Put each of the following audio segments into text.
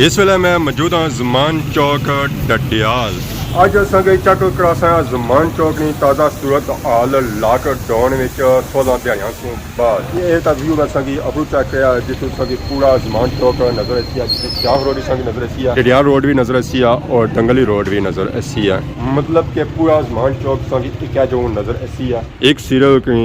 इस वेले मैं मौजूद हाँ ज़मान चौक डडियाल। अज असें चेक करासा ज़मान चौक की ताज़ा सूरत हाल लॉकडाउन 16 दिहाड़ियों तो बाद ये व्यू असें अबू चेक किया जिसमें पूरा ज़मान चौक नज़र आती है, शाह रोड भी नज़र आती है, डडियाल रोड भी नज़र आती है और दंगली रोड भी नज़र आती है। मतलब कि पूरा ज़मान चौक एक जो नज़र आती है, एक सिरे की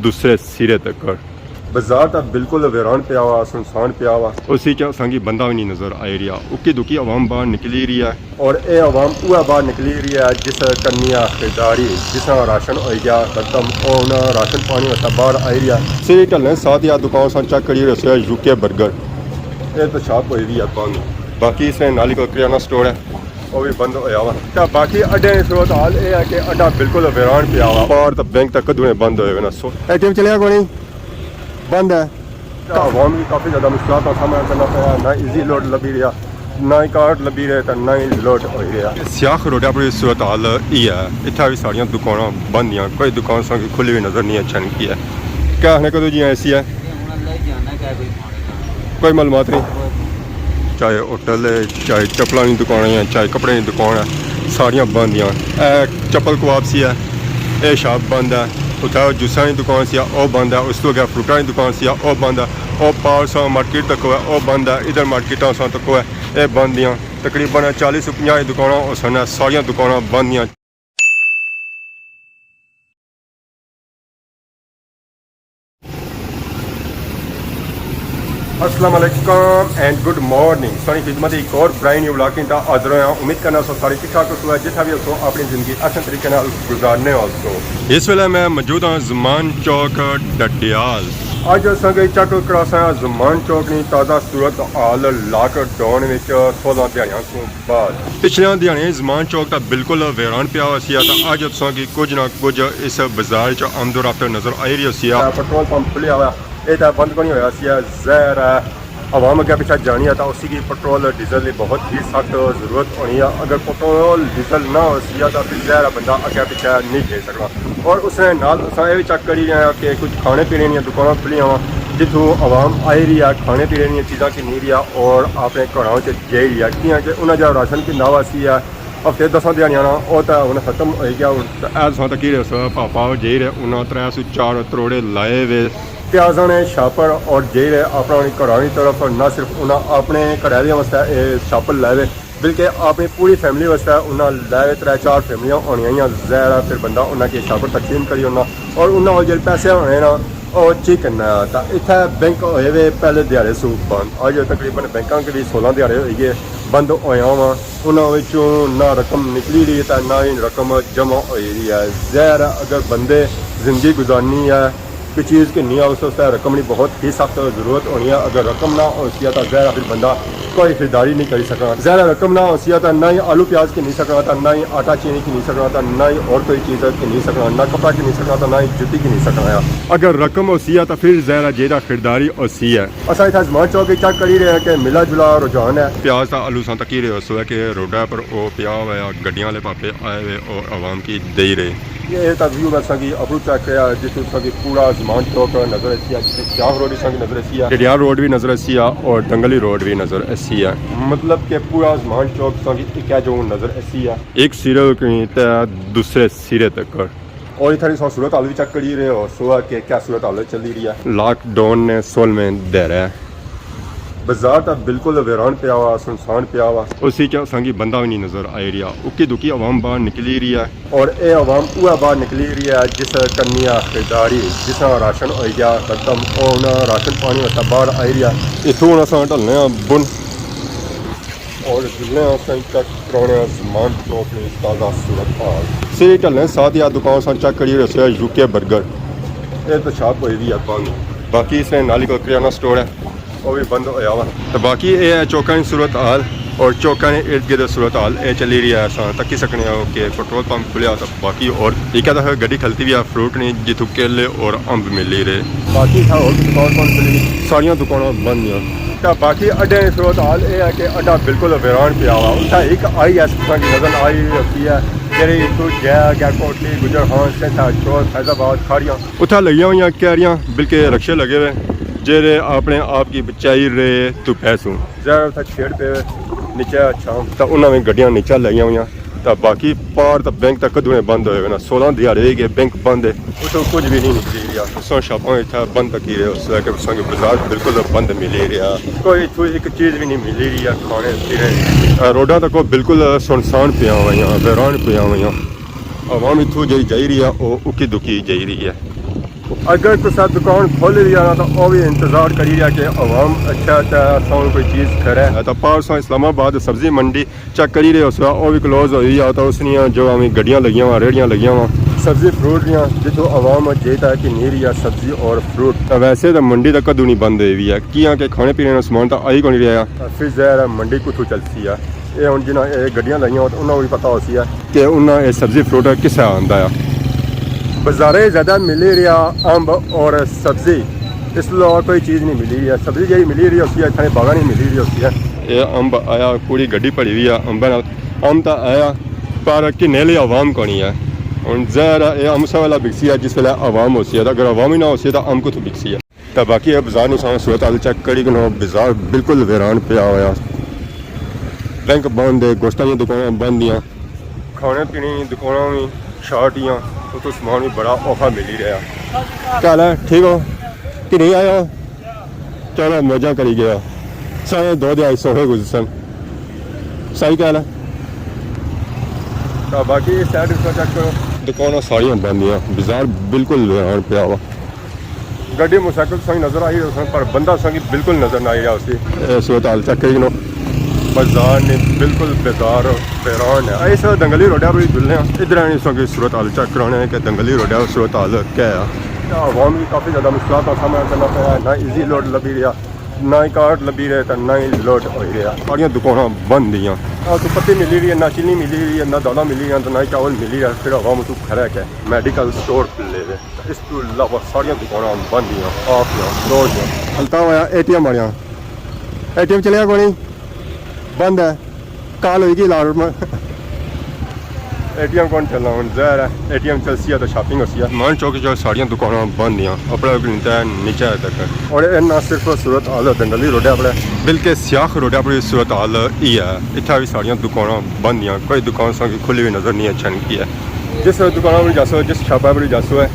दूसरे सिरे तक बाजार तो बिल्कुल वीरान पिया हुआ, सुनसान पिया हुआ। उसी संगी बंदा भी नहीं नजर आ रहा, उक्की दुक्की आवाम बाहर निकली रही है और ये आवाम वह बाहर निकली रही है जिस कन्या खरीदारी जिस राशन हो गया खत्म और राशन पानी होता बाहर आ रही है। सिर ढलने साथ या दुकान सन चेक करी रहे यूके बर्गर ये तो शॉप हुई भी है बंद। बाकी इसमें नाली को किराना स्टोर है वो भी बंद होया हुआ। तो बाकी अड्डे सूरत हाल यह है कि अड्डा बिल्कुल वीरान पिया हुआ और तो बैंक तक कदू बंद हुए ना। सो ATM चलिया को नहीं बंद है। आवाम की काफ़ी ज़्यादा मुश्किल का सामना करना पाया, ना इजी लोड लभी रहा, ना ही कार्ड लभी रहे तो ना ही लोड हो रहा। सियाख रोड पर सूरत हाल ये है, इतना भी सारिया दुकान बंद हैं, कोई दुकान संग खुली हुई नज़र नहीं अच्छा की है। क्या आने कदों जी ऐसी है कोई मालूमात नहीं, चाहे होटल है चाहे चप्पलों की दुकान है चाहे कपड़े की दुकान है सारिया बंद हैं। चप्पल को वापसी है ये शॉप बंद है, उतना जूसा की दुकान से वह बंद है, उस तो अगर फ्रूटा की दुकान से वह बंद है, और पारसा मार्केट तक है वह बंद है, इधर मार्केटा तक है ये बंद हैं। तकरीबन 40 से 50 दुकान सन सारिया दुकान बंद हैं। अस्सलाम वालेकुम एंड गुड मॉर्निंग। सारी खिदमत एक और ब्राइन न्यू ब्लॉग का हाजिर होया। उम्मीद करना सो सारी ठीक ठाक हो जितना भी हो अपनी जिंदगी अच्छे तरीके गुजारने वालों। इस वेले मैं मौजूद हाँ ज़मान चौक डडियाल। अज असें चेक करासा ज़मान चौक की ताज़ा सूरत हाल लॉकडाउन 16 दिहाड़ियों तो बाद। पिछले दिहाड़े ज़मान चौक तो बिल्कुल वीरान पिया हुआ सी, अज असांगी कुछ ना कुछ इस बाजार आमदोरफ्त नज़र आई रही सी। पेट्रोल पंप खुलिया हुआ ये तो बंद को नहीं होया सी, जहर है आवाम अगर पिछले जानी है तो उसी की पेट्रोल डीजल की बहुत ही सख्त जरूरत होनी है। अगर पेट्रोल डीजल ना हो सी तो फिर जहर बंदा अगर पिछले नहीं दे सकता। और उसने नाल ये भी चेक करी रहे हैं कि कुछ खाने पीने दी दुकान खुलिया हुआ जितों आवाम आई रही है, खाने पीने दी चीज़ा की नहीं रही और अपने घरों से जे रही है कि उन्हें जो राशन की नावा सी है हफ्ते 10 दिहाड़ियां वो तो उन्हें खत्म हो गया। ऐसा तक पापा जे रहे उन्हें 304 तरोड़े लाए वे प्याजा ने छापर और जे अपना घरों की तरफ ना सिर्फ उन्हें अपने घरें वास्ते छापर लाए बल्कि अपनी पूरी फैमिली वास्ते उन्हें लाए 3-4 फैमिलियां होनिया जहर फिर बंदा उन्हें छापर तकसीम करी उन्हें और उन्हें जो पैसे होने ना और ची करना। तो इतने बैंक होए वे पहले दिहाड़े सूप बंद, अज तकरीबन बैंकों के भी 16 दिहाड़े हो गए बंद होया वा। उन्होंने ना रकम निकली रही है ना ही रकम जमा हो रही है। जहर अगर बंदे जिंदगी गुजारनी है कोई चीज़ की नहीं है उस रकम की बहुत ही सख्त जरूरत होनी है। अगर रकम ना हो सी तो जहर फिर बंदा कोई खरीदारी नहीं कर सकता। जहर रकम ना हो सी तो ना ही आलू प्याज की नहीं सकता, ना ही आटा चीनी की नहीं सकता, ना ही और कोई चीज़ की नहीं सकता, ना कपड़ा की नहीं सकता, ना ही जुती की नहीं सकता। अगर रकम हो सी तो फिर जहर जेरा खरीदारी हो सी है। असा इतना ज़मान चौक चेक करी रहे हैं कि मिला जुला रुझान है। प्याज का आलू सा तक ही रहे हो कि रोडा पर वो पिया हुआ गड्डियां वाले पापे आए हुए और आवाम की दे रहे। ये व्यू असें अबू चेक किया जिसमें पूरा ज़मान चौक नज़र आती है, शाह रोड भी नज़र आती है, डडियाल रोड भी नज़र आती है और दंगली रोड भी नज़र आती है। मतलब कि पूरा ज़मान चौक एक जो नज़र आती है, एक सिरे की दूसरे सिरे तक। और इधर सूरत हाल भी चेक करी रहे हो सुबह के क्या सूरत हाल चली रही है। लॉकडाउन ने 16 में दे रहा है, बाजार तो बिल्कुल वीरान पिया हुआ, सुनसान पिया हुआ। उसी संगी बंदा भी नहीं नजर आ रहा, उक्की दुक्की आवाम बाहर निकली रही है और ये आवाम वह बाहर निकली रही है जिस कन्या खरीदारी जिस राशन हो गया खत्म और राशन पानी होता बाहर आ रही है। इतों अस ढलने बुन और चेक कराने ज़मान चौक में ताज़ा सूरत हाल। सिर ढलने साथ या दुकान सन चेक करी रहे यूके बर्गर ये तो शॉप हुई भी है बंद। बाकी इसमें नाली को किराना स्टोर है वो भी बंद होया हुआ। तो बाकी ये है चौका की सूरत हाल और चौका ने इर्द गिर्द सूरत हाल ये चली रही है। अस तकी सकने कि पेट्रोल पंप खुलिया तो बाकी और एक गड्डी खलती भी है फ्रूट नहीं जितों केले और अंब मिली रहे। बाकी और दुकान खुली सारिया दुकान बंद हैं। तो बाकी अड्डे सूरत हाल ये है कि अड्डा बिल्कुल वीरान पिया हुआ। उत्थे एक IS की नज़र आई होती है जी इतों जै कोटली गुजर खान सिंधा चौर फैजाबाद खाड़ियाँ उत्थे लगिया हुई कैरियाँ बल्कि रक्शे लगे हुए जेरे अपने आप की बचाई रहे तो पैसों ज़रा था छेड़ पे नीचे शाम तो उन्होंने गड्डियां नीचे लगी हुई तो बाकी पार तो बैंक तक कदूं बंद होए ना 16 दिहाड़े गए बैंक बंद है उतो कुछ भी नहीं निकली रहा उसों शॉपां इतना बंद तक ही रहे उस लैके उसों बाजार बिल्कुल बंद मिले रहा कोई इतों एक चीज़ भी नहीं मिली रही है खाने पीने रोडा तक बिल्कुल सुनसान पिया हुई वैरान पिया हुई आवाम इतों जी जाई रही है वो उकी दुखी जाई रही है अगर कुछ दुकान खोल रही है ना तो वो भी इंतजार करी रहा कि आवाम अच्छा साउंड कोई चीज़ करे तो पारसों इस्लामाबाद सब्जी मंडी चेक करी रहे उस वो भी क्लोज हुई है तो उसनिया जो हमें गड्डियां लगी हुआ रेहड़ियां लगी हुआ सब्जी फ्रूट दियाँ जितों आवाम जेता है कि नहीं रही है सब्जी और फ्रूट तो वैसे तो मंडी तक कदू नहीं बंद हुई है किया के खाने पीने का समान तो आई को नहीं रहा फिर ज़रा मंडी कुछ चलती है ये हम जिन्हें गड्डियां लगी तो उन्होंने भी पता होती है कि उन्हें सब्जी फ्रूट किस आंदा है बाजारे ज़्यादा मिली रहा अंब और सब्जी इसलिए और कोई चीज़ नहीं मिली रही है सब्जी यही मिली रही होती है इतने बागा नहीं मिली रही होती है ये अंब आया पूरी गड्डी भरी हुई है अंब अंब तो आया पर किन्ने लिए आवाम को नहीं है हूँ ज़रा ये अमसा वाला बिकसी है जिस वे आवाम होती है तो अगर आवाम ही ना होती तो अम कुछ बिकसी है तो बाकी ये बाजार नहीं सामने सूरत हाल चेक करी कि बाजार बिल्कुल वीरान पिया हुआ बैंक बंद है गोश्तां दी दुकानां बंद दियां खाने पीने दी दुकानां भी शार्ट दियां तो समान भी बड़ा औखा मिल ही रहा क्या हाल है ठीक हो कि नहीं आया चलो मजा करी गया सारे 2 दिहाड़ी सोहे गुजरन सही क्या हाल है तो बाकी साइड इसका चेक करो दुकानां सारियां बंद दियां बाजार बिल्कुल वीरान पिया हुआ गड्डी मोटरसाइकिल सही नज़र आई रही पर बंदा सही बिल्कुल नज़र ना आई रहा उसकी सूरत हाल चेक करी बाजार ने बिल्कुल बेकार वीरान है इस दंगली रोडा पर जुलने इधर आने की सूरत हाल चेक कराने है कि दंगली रोडा सूरत हाल क्या है आवाम की काफ़ी ज़्यादा मुश्किल का सामना करना पाया ना इजी लोड लभी रहा ना ही कार्ड लभी रहे तो ना ही लोड हो रहा सारियां दुकानां बंद दियां तो पत्ती मिली रही है ना चीनी मिली रही है ना दाना मिली रही है ना ही चावल मिली रहा फिर आवाम तो खड़ा है मैडिकल स्टोर खुले हुए इस तो अलावा सारियां दुकानां बंद दियां ऑफ क्लोज हल्का होया ATM आया ATM चलिया कोई बंद है कल होगी लाहौर में ATM कौन चलना हूँ ज़रा ATM चलती है तो शॉपिंग होती है मान चौक जो सारियां दुकानां बंद दियां अपना नीचे तक और ना सिर्फ सूरत हाल दंगली रोडे अपने बल्कि सियाख रोडे पर सूरत हाल ही है इतना भी सारियां दुकानां बंद दियां कोई दुकान की खुली हुई नज़र नहीं अच्छा नहीं है जिस दुकान पर जासो जिस शॉपा पर जासो है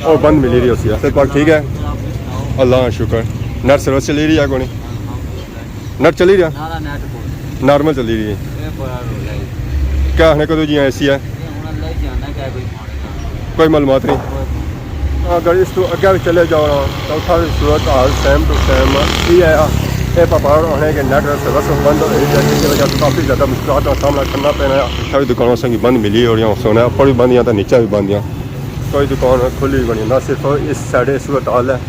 और बंद मिली रही होती है फिर पर ठीक है अल्लाह का शुक्र नेट सर्विस चली रही है कोई नेट चली रहा नॉर्मल चली रही है क्या है कदों जी ऐसी है कोई मालूमात नहीं अगर इस तो अगे भी चले जाओ ना तो उठा सूरत हाल सेम टू सेम ही है ये पहाड़ होने के नेट सर्विस बंद हो रही है जिसकी वजह से काफ़ी ज़्यादा मुश्किल का सामना करना पैना है सारी दुकानों से बंद मिली और यहाँ सोना ऊपर भी बंद या तो नीचे भी बंद या कोई दुकान खुली बनी ना सिर्फ इस साइड सूरत हाल है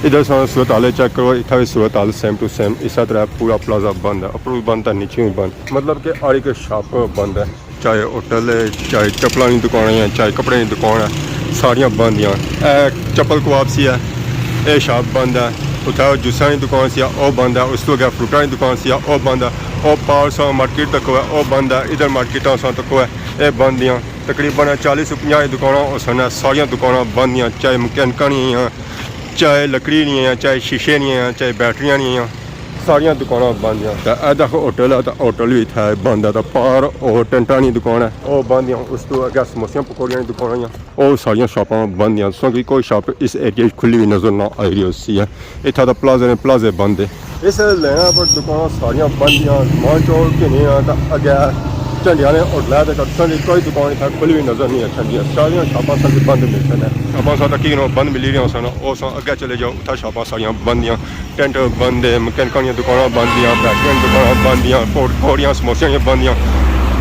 इधर सूरत हाल चेक करो इतना भी सूरत हाल सेम टू सेम इस तरह पूरा प्लाजा बंद है ऊपर भी बंद है नीचे भी बंद मतलब कि आड़ी के शॉप बंद है चाहे होटल है चाहे चप्पलों की दुकान है चाहे कपड़े की दुकान है सारियां बंद हैं चप्पल को वापसी है ये शॉप बंद है उतना जूसा की दुकान से वह बंद है उस तो अगर फ्रूटा की दुकान से वह बंद है वह पावर सौ मार्केट तक है वह बंद है इधर मार्केटा सौ तक है ये बंद हैं तकरीबन 40 से 50 दुकानें सन सारियां दुकानें बंद हैं चाहे मकैनिका नहीं हैं चाहे लकड़ी नहीं है चाहे शीशे नहीं है चाहे बैटरियां नहीं हैं सारियां दुकानें बंद हैं तो यह देखो होटल है तो होटल भी इतना बंद है तो पार और टेंटा की दुकान है वह बंद हैं उस तो अगर समोसियां पकौड़ियां की दुकान हैं वो सारियां शॉपां बंद हैं क्योंकि कोई शॉप इस एरिया खुली हुई नज़र ना आई रही होती है इतना तो प्लाजे ने प्लाजे बंद है इस लैना पर दुकान सारियां बंद हैं मान चौक के नहीं तो अगे झंडिया ने होटल के कट्ठों की कोई दुकान इतना खुली हुई नज़र नहीं आती सारियां शॉपां सब बंद मिलते हैं शॉपां सा की बंद मिली रही सन उस अगे चले जाओ उतना शॉपां सारियां बंद हैं टेंट बंद है मकैनिका दी दुकानां बंद हैं बैटरियां दी दुकानां बंद हैं पकौड़ियां समोसियां दी बंद हैं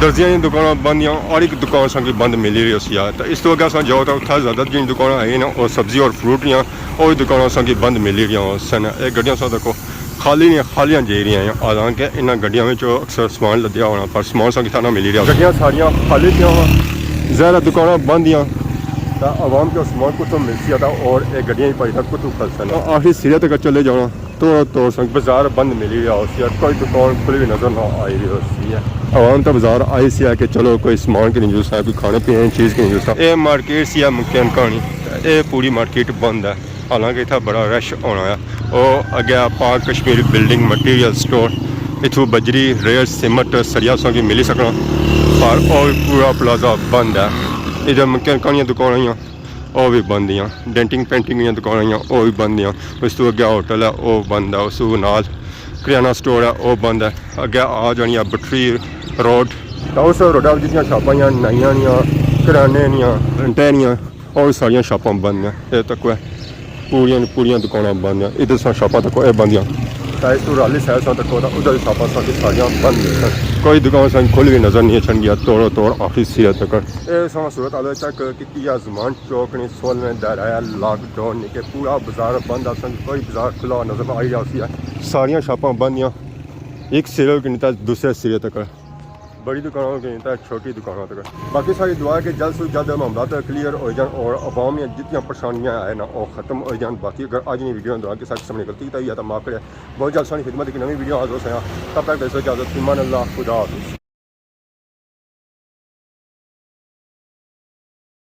दर्जियां दी दुकानां बंद हैं हर एक दुकान सन की बंद मिली रही होती है तो इस तो अगर जाओ तो उतना ज़्यादा जिन दुकान है ना और सब्जी और फ्रूट दियाँ वो दुकान सन की बंद मिली रही सन ये गड्डियां सा देखो खाली नहीं खालियां जा रही हैं हालांकि इन्होंने गड्डियों में अक्सर समान लद्या होना पर समान सा कितना मिली रहा गड्डियां सारियां खाली थी ज़्यादा दुकानें बंद हैं तो आवाम को समान कुछ मिलती था और एक गड्डियां ही पाई था कुछ फल सन आखिर सिरे तक चले जाना तो बाजार बंद मिली रहा होती है कोई दुकान खुली हुई नज़र ना आई रही होती है आवाम तो बाजार आई सी है कि चलो कोई समान की नहीं जूस है कोई खाने पीने की चीज़ की नहीं जूस है ये मार्केट सी है मकैनिका ये पूरी मार्केट बंद है ਹਾਲਾਂਕਿ ਇੱਥੇ ਬੜਾ ਰਸ਼ ਹੋਣਾ ਆ। ਉਹ ਅੱਗੇ ਪਾਕ ਕਸ਼ਮੀਰ ਬਿਲਡਿੰਗ ਮਟੀਰੀਅਲ ਸਟੋਰ, ਇੱਥੋਂ ਬਜਰੀ ਰੇਤ ਸੀਮਟ ਸਰੀਆ ਸੋ ਵੀ ਮਿਲ ਸਕਣਾ, ਪਰ ਉਹ ਪੂਰਾ ਪਲਾਜ਼ਾ ਬੰਦ ਹੈ। ਇਹਦੇ ਮਕੈਨਿਕਾਂ ਦੀਆਂ ਦੁਕਾਨਾਂ ਉਹ ਵੀ ਬੰਦ ਆ, ਡੈਂਟਿੰਗ ਪੇਂਟਿੰਗ ਦੀਆਂ ਦੁਕਾਨਾਂ ਉਹ ਵੀ ਬੰਦ ਆ। ਉਸ ਤੋਂ ਅੱਗੇ ਹੋਟਲ ਹੈ ਉਹ ਬੰਦ ਆ, ਉਸ ਤੋਂ ਨਾਲ ਕਰਿਆਨਾ ਸਟੋਰ ਹੈ ਉਹ ਬੰਦ ਹੈ। ਅੱਗੇ ਆ ਜਾਣੀਆਂ ਬਟਰੀ ਰੋਡ, ਤਾਂ ਉਸ ਰੋਡਾਂ ਵਿੱਚ ਜਿਹੜੀਆਂ ਸ਼ਾਪਾਂ ਆ ਨਾਈਆਂ ਦੀਆਂ, ਕਰਿਆਨੇ ਦੀਆਂ, ਰੰਟੇ ਉਹ ਸਾਰੀਆਂ ਸ਼ਾਪਾਂ ਬੰਦ ਆ। ਇਹ ਤੱਕ ਹੈ ਪੂਰੀਆਂ ਦੁਕਾਨਾਂ ਬੰਦ ਆ। ਇੱਧਰ ਸਾਂ ਸ਼ਾਪਾਂ ਤੱਕ ਇਹ ਬੰਦ ਆ, ਤਾਂ ਇਸ ਤੋਂ ਰਾਲੀ ਸਾਹਿਬ ਤੱਕ ਉਹਦਾ ਉਧਰ ਸ਼ਾਪਾਂ ਸਾਰੀਆਂ ਬੰਦ ਨੇ। ਕੋਈ ਦੁਕਾਨ ਸਾਨੂੰ ਖੁੱਲ੍ਹ ਵੀ ਨਜ਼ਰ ਨਹੀਂ ਆਣ ਗਿਆ, ਤੋੜ ਆਫਿਸ ਸੀ ਤੱਕ। ਇਹ ਸਮਾਂ ਸੂਰਤ ਹਾਲ ਤੱਕ ਕਿ ਜ਼ਮਾਨ ਚੌਕ ਨੇ 16 ਦਰਿਆ ਲਾਕਡਾਊਨ ਨੇ ਕਿ ਪੂਰਾ ਬਾਜ਼ਾਰ ਬੰਦ ਆ, ਕੋਈ ਬਾਜ਼ਾਰ ਖੁੱਲ੍ਹਾ ਨਜ਼ਰ ਆਈ ਜਾ ਸੀ। ਸਾਰੀਆਂ ਸ਼ਾਪਾਂ ਬੰਦ ਆ, ਇੱਕ ਸਿਰੇ ਕਿ ਨਹੀਂ ਤਾਂ ਦੂਸਰੇ ਸਿਰੇ तक, बड़ी दुकानों के नहीं था छोटी दुकानों तक। बाकी सारी दुआ है कि जल्द से जल्द मामला क्लियर हो जाए और अवाम में जितनी परेशानियाँ आए ना वो ख़त्म हो जाए। बाकी अगर आज नहीं वीडियो दुआ के साथ सामने गलती तो या तो माफ़ करें। बहुत जल्द सारी खिदमत की नवी वीडियो हाजिर हो, तब तक इजाज़त, ईमान अल्लाह, खुदा हाफ़िज़।